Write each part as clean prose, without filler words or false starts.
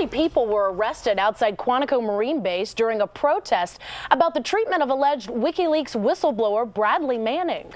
40 people were arrested outside Quantico Marine Base during a protest about the treatment of alleged WikiLeaks whistleblower Bradley Manning.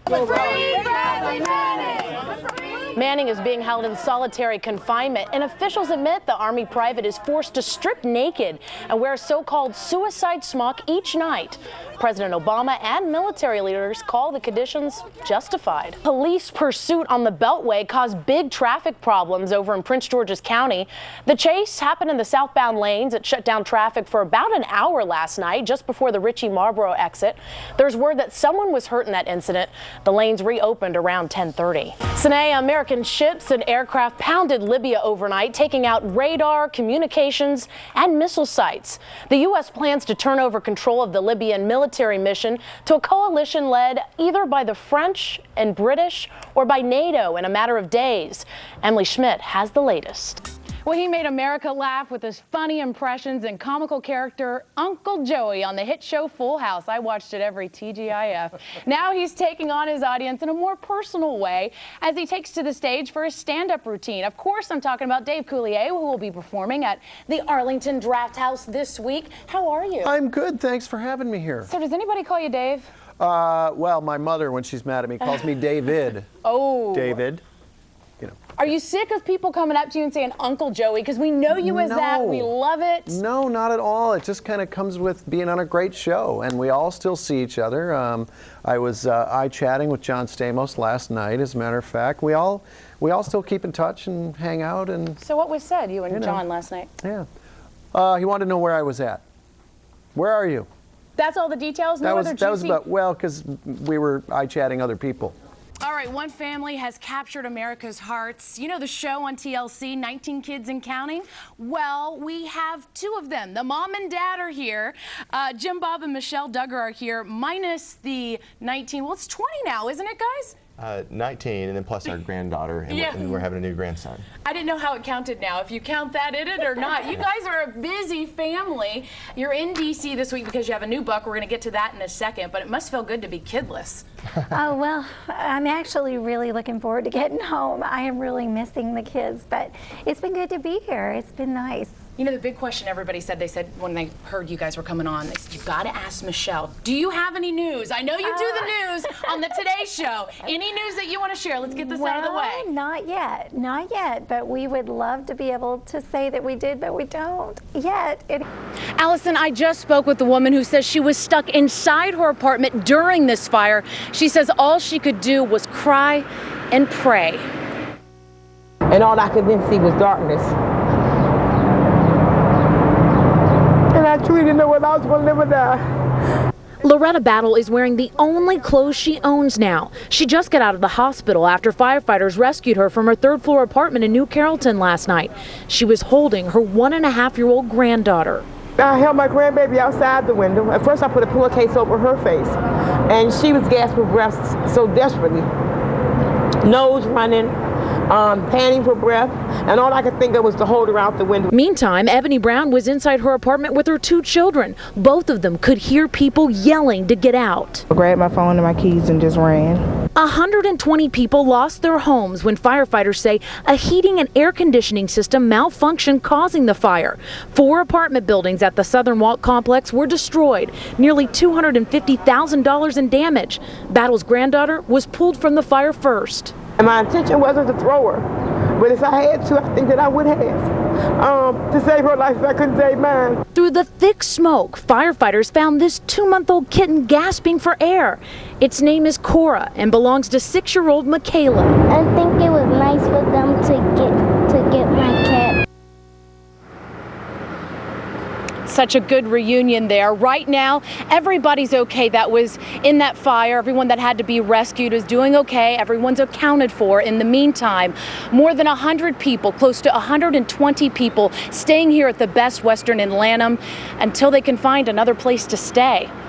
Free Bradley Manning! Manning is being held in solitary confinement, and officials admit the Army private is forced to strip naked and wear so-called suicide smock each night. President Obama and military leaders call the conditions justified. Police pursuit on the Beltway caused big traffic problems over in Prince George's County. The chase happened in the southbound lanes. It shut down traffic for about an hour last night, just before the Ritchie Marlboro exit. There's word that someone was hurt in that incident. The lanes reopened around 10:30. Sine, American ships and aircraft pounded Libya overnight, taking out radar, communications, and missile sites. The U.S. plans to turn over control of the Libyan military mission to a coalition led either by the French and British or by NATO in a matter of days. Emily Schmidt has the latest. Well, he made America laugh with his funny impressions and comical character Uncle Joey on the hit show Full House. I watched it every TGIF. Now he's taking on his audience in a more personal way as he takes to the stage for his stand-up routine. Of course, I'm talking about Dave Coulier, who will be performing at the Arlington Draft House this week. How are you? I'm good. Thanks for having me here. So does anybody call you Dave? Well, my mother, when she's mad at me, calls me David. Oh. David. You know. Are you sick of people coming up to you and saying Uncle Joey? Because we know you as that. We love it. No, not at all. It just kind of comes with being on a great show, and we all still see each other. I was chatting with John Stamos last night, as a matter of fact. We all still keep in touch and hang out. And so what was said, you and John last night? Yeah. He wanted to know where I was at. Where are you? That's all the details? That was about, well, because we were chatting other people. All right, one family has captured America's hearts. You know the show on TLC, 19 Kids and Counting? Well, we have two of them. The mom and dad are here. Jim Bob and Michelle Duggar are here, minus the 19. Well, it's 20 now, isn't it, guys? 19, and then plus our granddaughter, and we're having a new grandson. I didn't know how it counted now, if you count that in it or not. You guys are a busy family. You're in D.C. this week because you have a new book. We're going to get to that in a second, but it must feel good to be kidless. Oh, well, I'm actually really looking forward to getting home. I am really missing the kids, but it's been good to be here. It's been nice. You know, the big question everybody said, they said when they heard you guys were coming on, they said, you've got to ask Michelle, do you have any news? I know you do the news on the Today Show. Any news that you want to share? Let's get this out of the way. Not yet, but we would love to be able to say that we did, but we don't yet. Allison, I just spoke with the woman who says she was stuck inside her apartment during this fire. She says all she could do was cry and pray. And all I could then see was darkness. I truly didn't know whether I was going to live or die. Loretta Battle is wearing the only clothes she owns now. She just got out of the hospital after firefighters rescued her from her third-floor apartment in New Carrollton last night. She was holding her 1.5-year-old granddaughter. I held my grandbaby outside the window. At first I put a pillowcase over her face, and she was gasping for breath so desperately. Nose running, panting for breath, and all I could think of was to hold her out the window. Meantime, Ebony Brown was inside her apartment with her 2 children. Both of them could hear people yelling to get out. I grabbed my phone and my keys and just ran. 120 people lost their homes when firefighters say a heating and air conditioning system malfunctioned, causing the fire. 4 apartment buildings at the Southern Walk complex were destroyed, nearly $250,000 in damage. Battle's granddaughter was pulled from the fire first. And my intention wasn't to throw her, but if I had to, I think that I would have. To save her life if I couldn't save mine. Through the thick smoke, firefighters found this 2-month-old kitten gasping for air. Its name is Cora and belongs to 6-year-old Michaela. I think it was nice for them to get my cat. Such a good reunion there. Right now, everybody's okay that was in that fire. Everyone that had to be rescued is doing okay. Everyone's accounted for. In the meantime, more than 100 people, close to 120 people, staying here at the Best Western in Lanham until they can find another place to stay.